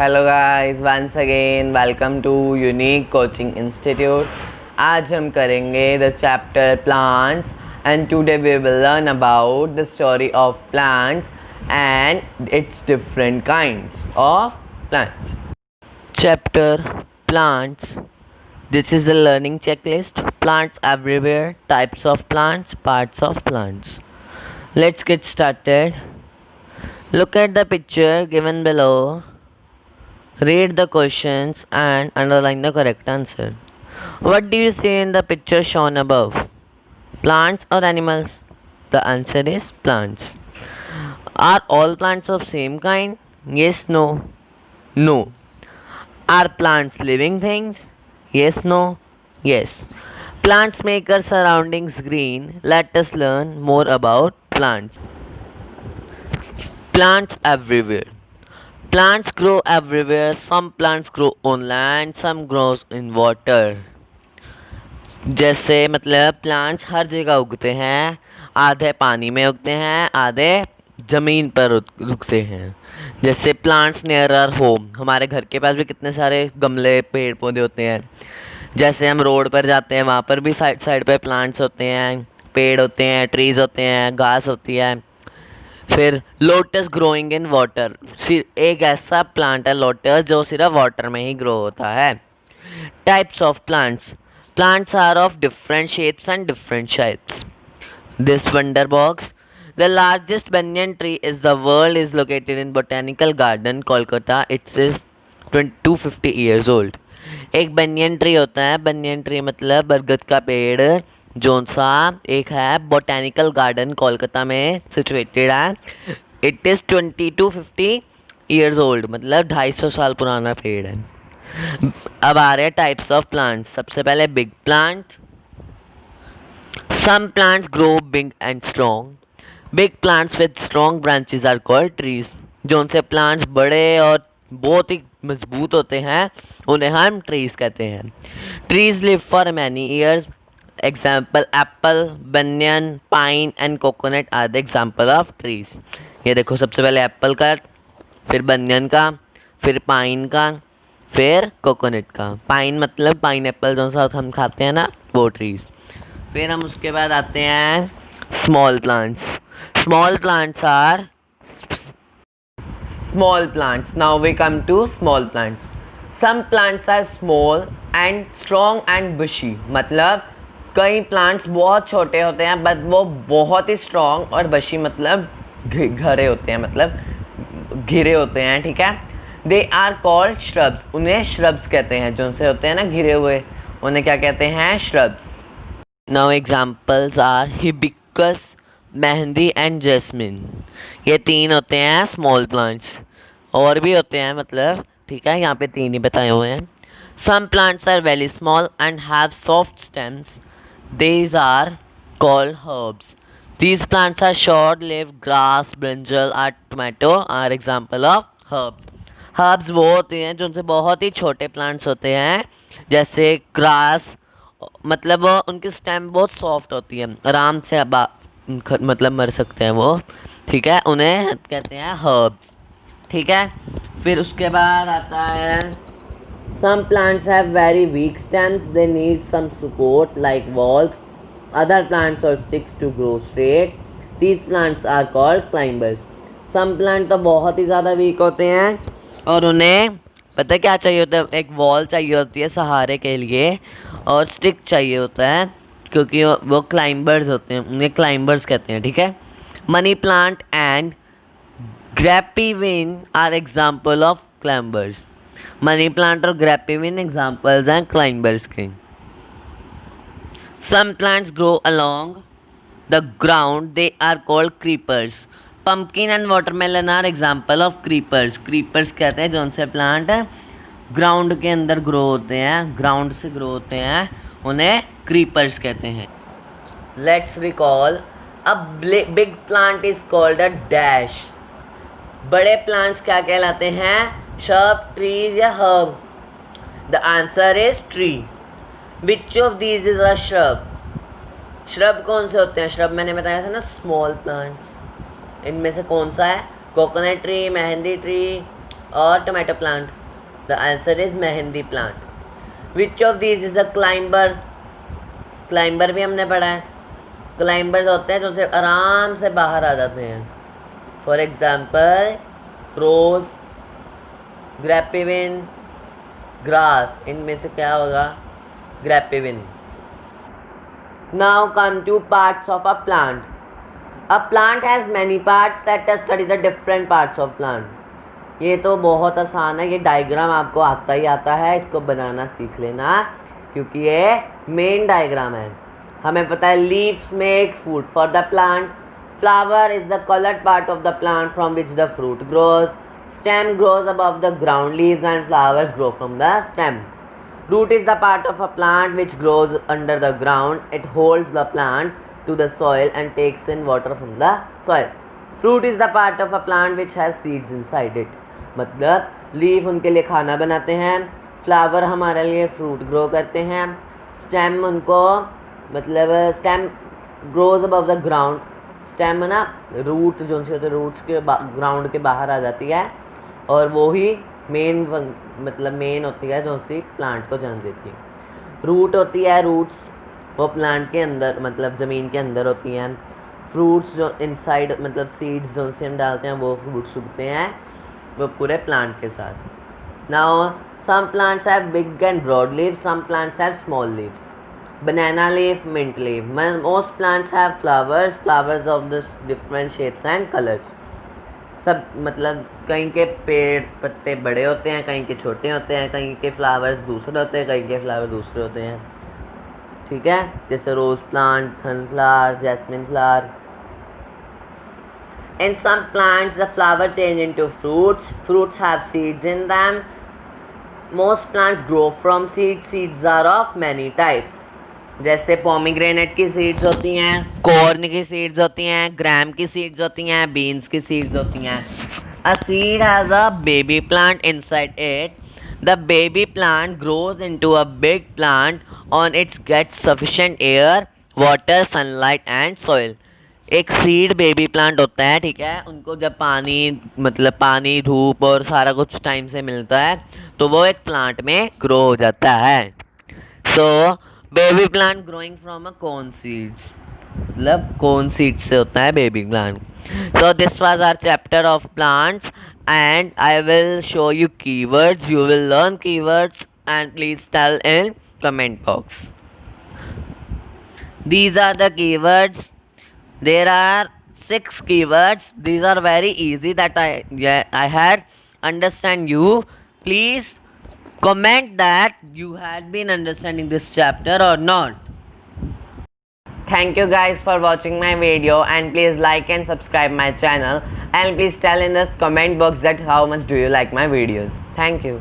Hello guys, once again welcome to unique coaching institute. आज हम करेंगे the chapter plants and today we will learn about the story of plants and its different kinds of plants. Chapter plants, this is the learning checklist. Plants everywhere, types of plants, parts of plants. Let's get started. Look at the picture given below. Read the questions and underline the correct answer. What do you see in the picture shown above? Plants or animals? The answer is plants. Are all plants of same kind? Yes, no. No. Are plants living things? Yes, no. Yes. Plants make our surroundings green. Let us learn more about plants. Plants everywhere. Plants grow everywhere. Some plants grow on land, some grows in water. जैसे मतलब plants हर जगह उगते हैं, आधे पानी में उगते हैं, आधे ज़मीन पर उगते हैं। जैसे प्लांट्स नियर आवर होम, हमारे घर के पास भी कितने सारे गमले पेड़ पौधे होते हैं। जैसे हम रोड पर जाते हैं, वहाँ पर भी साइड साइड पे प्लांट्स होते हैं, पेड़ होते हैं, ट्रीज़ होते हैं, घास होती है। फिर लोटस ग्रोइंग इन वाटर, एक ऐसा प्लांट है लोटस जो सिर्फ वाटर में ही ग्रो होता है। Types of plants, plants are of different shapes and different shapes. This wonder box, the largest banyan tree is the world is located in botanical garden Kolkata. Its is 250 years old. एक banyan tree होता है, banyan tree मतलब बरगद का पेड़, zone सा एक है बोटेनिकल गार्डन कोलकाता में सिचुएटेड है। इट इज़ 2250 ईयर्स ओल्ड, मतलब 250 साल पुराना पेड़ है। अब आ रहे हैं टाइप्स ऑफ प्लांट्स। सबसे पहले big plant. Some plants grow big and strong. Big plants with strong branches are called trees. जो उनसे प्लांट्स बड़े और बहुत ही मजबूत होते हैं उन्हें हम ट्रीज कहते हैं। Trees live for many years. Example apple, banyan, pine and coconut are the example of trees. ये देखो, सबसे पहले एप्पल का, फिर बनियन का, फिर पाइन का, फिर कोकोनट का। पाइन मतलब पाइन एप्पल जो सा हम खाते हैं ना, वो ट्रीज। फिर हम उसके बाद आते हैं small plants. Small plants are small plants. Now we come to small plants. Some plants are small and strong and bushy. मतलब कई plants बहुत छोटे होते हैं बट वो बहुत ही strong और bushy मतलब घरे होते हैं, मतलब घिरे होते हैं, ठीक है। They are called shrubs. उन्हें shrubs कहते हैं, जो उनसे होते हैं ना घिरे हुए, उन्हें क्या कहते हैं? shrubs. Now examples are hibiscus, mehndi and jasmine. ये तीन होते हैं स्मॉल प्लांट्स, और भी होते हैं मतलब, ठीक है, यहाँ पे तीन ही बताए हुए हैं। Some plants are very small and have soft stems, these are called herbs. These plants are short lived, grass, brinjal और tomato are example of herbs. Herbs वो होते हैं जो उनसे बहुत ही छोटे प्लांट्स होते हैं, जैसे ग्रास, मतलब वो उनकी स्टेम बहुत सॉफ्ट होती है, आराम से मतलब मर सकते हैं वो, ठीक है, उन्हें कहते हैं हर्ब्स, ठीक है। फिर उसके बाद आता है some plants have very weak stems, they need some support like walls, other plants और sticks to grow straight, these plants are called climbers. Some plant तो बहुत ही ज़्यादा वीक होते हैं और उन्हें पता है क्या चाहिए होता है? एक वॉल चाहिए होती है सहारे के लिए, और स्टिक चाहिए होता है, क्योंकि वो क्लाइंबर्स होते हैं, उन्हें क्लाइंबर्स कहते हैं, ठीक है। Money plant and grapevine are example of climbers. Money plant और ग्रैपीविन एग्जाम्पल्स हैं क्लाइंबर्स के। Some plants grow along the ground, they are called creepers. Pumpkin and watermelon are example of creepers. Creepers कहते हैं जो उनसे plant ground के अंदर grow होते हैं, ग्राउंड से ग्रो होते हैं, उन्हें क्रीपर्स कहते हैं। Let's recall, a big plant is called a dash. बड़े प्लांट्स क्या कहलाते हैं? श्रब, ट्रीज या herb? The answer is tree. Which of these is a shrub? Shrub कौन से होते हैं? श्रब मैंने बताया था ना, स्मॉल प्लांट्स। इनमें से कौन सा है? Coconut tree, mehndi tree, or tomato plant? The answer is mehndi plant. Which of these is a climber? Climber भी हमने पढ़ा है. Climbers होते हैं जो सिर्फ आराम से बाहर आ जाते हैं. For example, rose, grapevine, grass. इनमें से क्या होगा? Grapevine. Now come to parts of a plant. A plant has many parts. Let us study the different parts of plant. ये तो बहुत आसान है. ये डायग्राम आपको आता ही आता है. इसको बनाना सीख लेना क्योंकि ये मेन डायग्राम है. हमें पता है leaves make food for the plant. Flower is the colored part of the plant from which the fruit grows. Stem grows above the ground. Leaves and flowers grow from the stem. Root is the part of a plant which grows under the ground. It holds the plant to the soil and takes in water from the soil. Fruit is the part of a plant which has seeds inside it. मतलब leaf उनके लिए खाना बनाते हैं. Flower हमारे लिए fruit grow करते हैं. स्टेम उनको मतलब stem grows above the ground. Stem ना रूट जो होते हैं रूट्स के ग्राउंड के बाहर आ जाती है और वो ही मेन मतलब मेन होती है जो सी प्लांट को जन्म देती है. रूट होती है रूट्स वो प्लांट के अंदर मतलब ज़मीन के अंदर होती हैं. फ्रूट्स जो इनसाइड मतलब सीड्स जो से हम डालते हैं वो फ्रूट्स उगते हैं वो पूरे प्लांट के साथ. Now some plants have big and broad leaves. Some plants have small leaves. Banana leaf, mint leaf. Most plants have flowers. Flowers of the different shapes and colors. सब मतलब कहीं के पेड़ पत्ते बड़े होते हैं, कहीं के छोटे होते हैं, कहीं के फ्लावर्स दूसरे होते हैं, कहीं के फ्लावर दूसरे होते हैं. ठीक है, जैसे rose plant, sunflower, jasmine flower. In some plants, the flower change into fruits. Fruits have seeds in them. Most plants grow from seeds. Seeds are of many types. जैसे पोमीग्रेनेट की सीड्स होती हैं, कॉर्न की seeds होती हैं, ग्राम की seeds होती हैं, बीन्स की सीड्स होती हैं. A seed has a baby plant inside it. The baby plant grows into a big plant on its gets sufficient air, water, sunlight and soil. एक सीड बेबी प्लांट होता है, ठीक है. उनको जब पानी मतलब पानी, धूप और सारा कुछ टाइम से मिलता है तो वो एक प्लांट में ग्रो हो जाता है. So baby plant growing from a corn seeds. मतलब कॉर्न सीड्स से होता है baby plant. So this was our chapter of plants and I will show you keywords. You will learn keywords and please tell in comment box. These are the keywords. There are 6 keywords. These are very easy that I had understand you. Please comment that you had been understanding this chapter or not. Thank you guys for watching my video and please like and subscribe my channel and please tell in the comment box that how much do you like my videos. Thank you.